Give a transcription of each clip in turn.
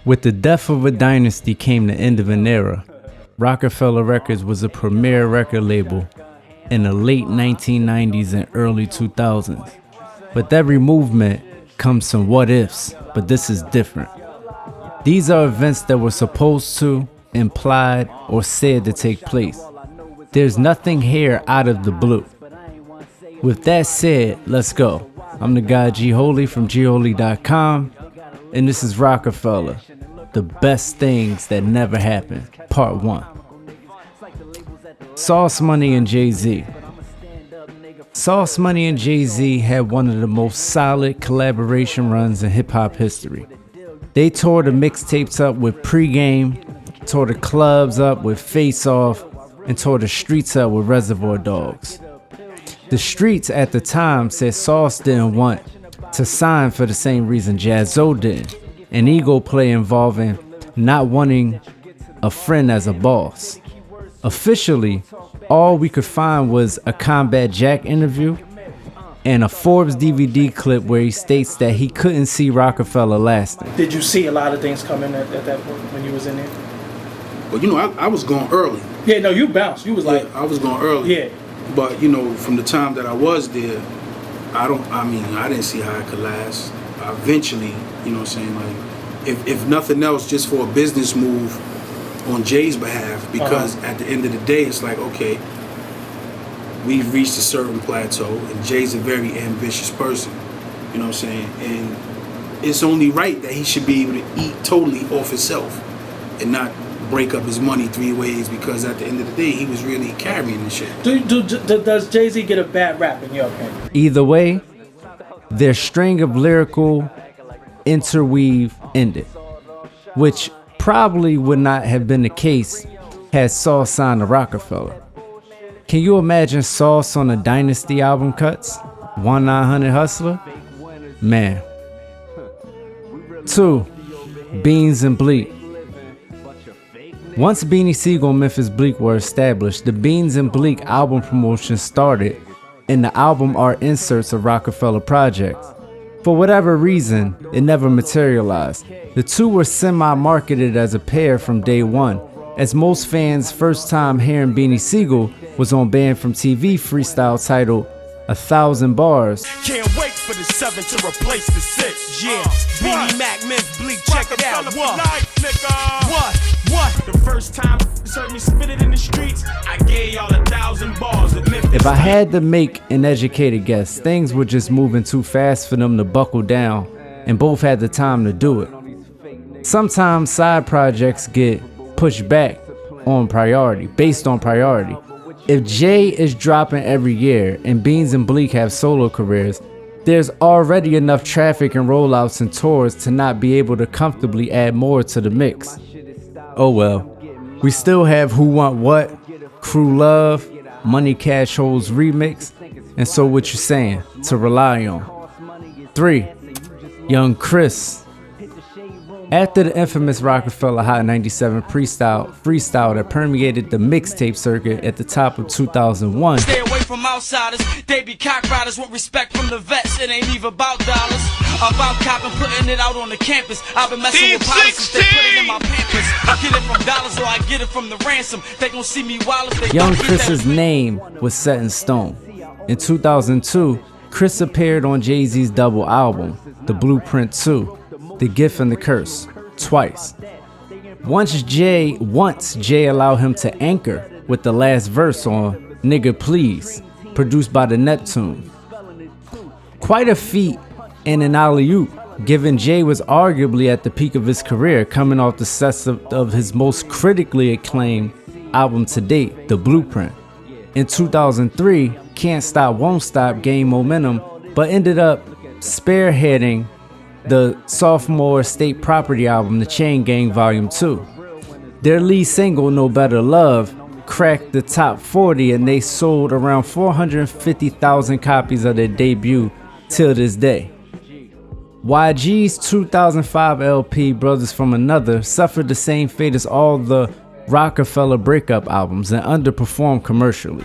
With the death of a dynasty came the end of an era. Rocafella Records was a premier record label in the late 1990s and early 2000s. With every movement comes some what ifs, but this is different. These are events that were supposed to, implied, or said to take place. There's nothing here out of the blue. With that said, let's go. I'm the guy JayZ from JayZ.com, and this is Rocafella, the best things that never happened, part 1. Sauce Money and JayZ. Sauce Money and JayZ had one of the most solid collaboration runs in hip-hop history. They tore the mixtapes up with Pregame, tore the clubs up with Face Off, and tore the streets up with Reservoir Dogs. The streets at the time said Sauce didn't want to sign for the same reason JayZ did, an ego play involving not wanting a friend as a boss. Officially, all we could find was a Combat Jack interview and a Forbes DVD clip where he states that he couldn't see Rocafella lasting. Did you see a lot of things coming at that point when you was in there? Well, you know, I was going early. Yeah, no, you bounced. You was like... Yeah, I was going early. Yeah. But, you know, from the time that I was there, I didn't see how it could last. Eventually, you know what I'm saying, like, if nothing else, just for a business move on Jay's behalf, because at the end of the day, it's like, okay, we've reached a certain plateau, and Jay's a very ambitious person, you know what I'm saying, and it's only right that he should be able to eat totally off himself and not break up his money 3 ways, because at the end of the day, he was really carrying the shit. Does JayZ get a bad rap in your opinion? Either way, their string of lyrical interweave ended, which probably would not have been the case had Sauce signed to Rocafella. Can you imagine Sauce on the Dynasty album cuts? 1-900 Hustler? Man. 2. Beans and Bleat. Once Beanie Sigel and Memphis Bleak were established, the Beans and Bleak album promotion started and the album art inserts of Rocafella projects. For whatever reason, it never materialized. The two were semi-marketed as a pair from day one, as most fans' first time hearing Beanie Sigel was on Banned from TV freestyle titled 1,000 Bars. Can't wait for the 7 to replace the 6. Yeah, Beanie Mac, Memphis Bleak, check it out. What? The first time heard me spit it in the streets, I gave y'all 1,000 bars of Memphis. If I had to make an educated guess, things were just moving too fast for them to buckle down, and both had the time to do it. Sometimes side projects get pushed back on priority, based on priority. If Jay is dropping every year and Beans and Bleak have solo careers, there's already enough traffic and rollouts and tours to not be able to comfortably add more to the mix. Oh well, we still have Who Want What, Crew Love, Money Cash Holes Remix, and So What You Saying to rely on. 3. Young Chris. After the infamous Rocafella Hot 97 freestyle that permeated the mixtape circuit at the top of 2001, stay away from outsiders, they be cock riders with respect from the vets. It ain't even about dollars, about copping, putting it out on the campus. I've been messing with policies, they put it in my pampers. I get it from dollars or I get it from the ransom. They gon' see me wild if they Young don't get Chris's that. name was set in stone. In 2002, Chris appeared on JayZ's double album, The Blueprint 2, The Gift and the Curse, twice. Once Jay allowed him to anchor with the last verse on Nigga Please, produced by the Neptune. Quite a feat and an alley-oop, given Jay was arguably at the peak of his career, coming off the success of his most critically acclaimed album to date, The Blueprint. In 2003, Can't Stop Won't Stop gained momentum, but ended up spearheading the sophomore State Property album, The Chain Gang Volume 2. Their lead single, No Better Love, cracked the top 40 and they sold around 450,000 copies of their debut till this day. YG's 2005 LP, Brothers From Another, suffered the same fate as all the Rocafella breakup albums and underperformed commercially.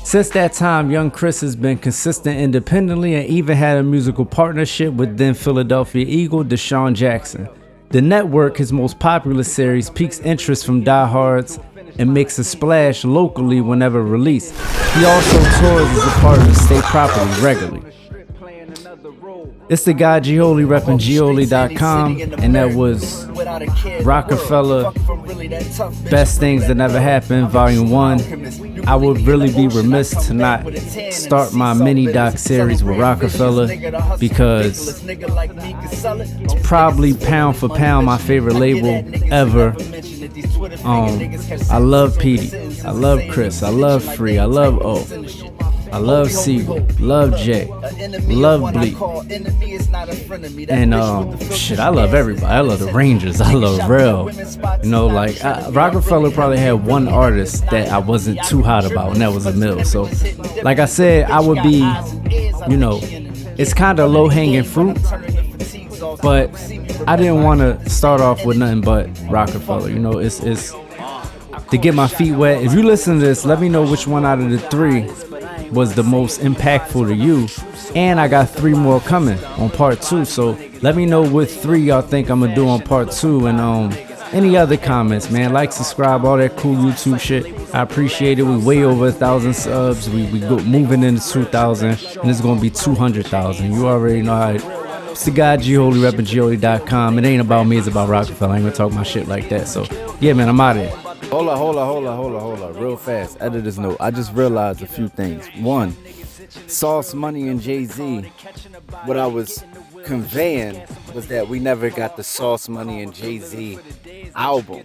Since that time, Young Chris has been consistent independently and even had a musical partnership with then Philadelphia Eagle Deshaun Jackson. The network, his most popular series, piques interest from diehards and makes a splash locally whenever released. He also tours as a part of the state property regularly. It's the guy Gioli repping Gioli.com, and that was Rocafella, Best Things That Never Happened, Volume 1. I would really be remiss to not start my mini doc series with Rocafella, because it's probably pound for pound my favorite label ever. I love Petey, I love Chris, I love Free, I love O, I love Siegel, love Jay, love Bleat, and shit, I love everybody. I love the Rangers, I love Rel. You know, like Rocafella probably had one artist that I wasn't too hot about, and that was Emil. So, like I said, I would be, you know, it's kind of low hanging fruit, but I didn't want to start off with nothing but Rocafella. You know, it's to get my feet wet. If you listen to this, let me know which one out of the three was the most impactful to you, and I got 3 more coming on part 2, so let me know what 3 y'all think I'm gonna do on part 2, and any other comments, man. Like, subscribe, all that cool YouTube shit. I appreciate it. We way over 1,000 subs. We go moving into 2,000, and it's gonna be 200,000. You already know how it's the guy Gioli repping Gioli.com. It ain't about me, it's about Rocafella. I ain't gonna talk my shit like that. So yeah, man, I'm out of here. Hold up, real fast. Editor's note. I just realized a few things. One, Sauce Money and JayZ. What I was conveying was that we never got the Sauce Money and JayZ album.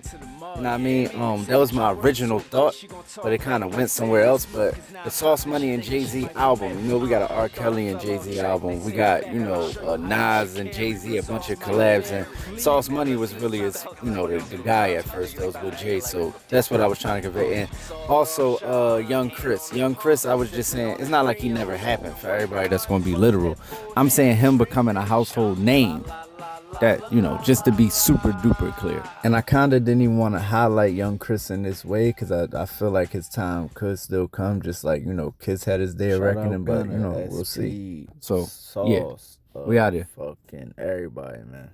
You know what I mean? That was my original thought, but it kind of went somewhere else. But the Sauce Money and JayZ album, you know, we got an R. Kelly and JayZ album. We got, you know, Nas and JayZ, a bunch of collabs. And Sauce Money was really his, you know, the guy at first that was with Jay. So that's what I was trying to convey. And also, Young Chris, I was just saying, it's not like he never happened for everybody that's going to be literal. I'm saying him becoming a household name. That, you know, just to be super duper clear. And I kind of didn't even want to highlight Young Chris in this way, because I feel like his time could still come, just like, you know, Kiss had his day of reckoning, but, you know, we'll see. So, yeah, we out here. Fucking everybody, man.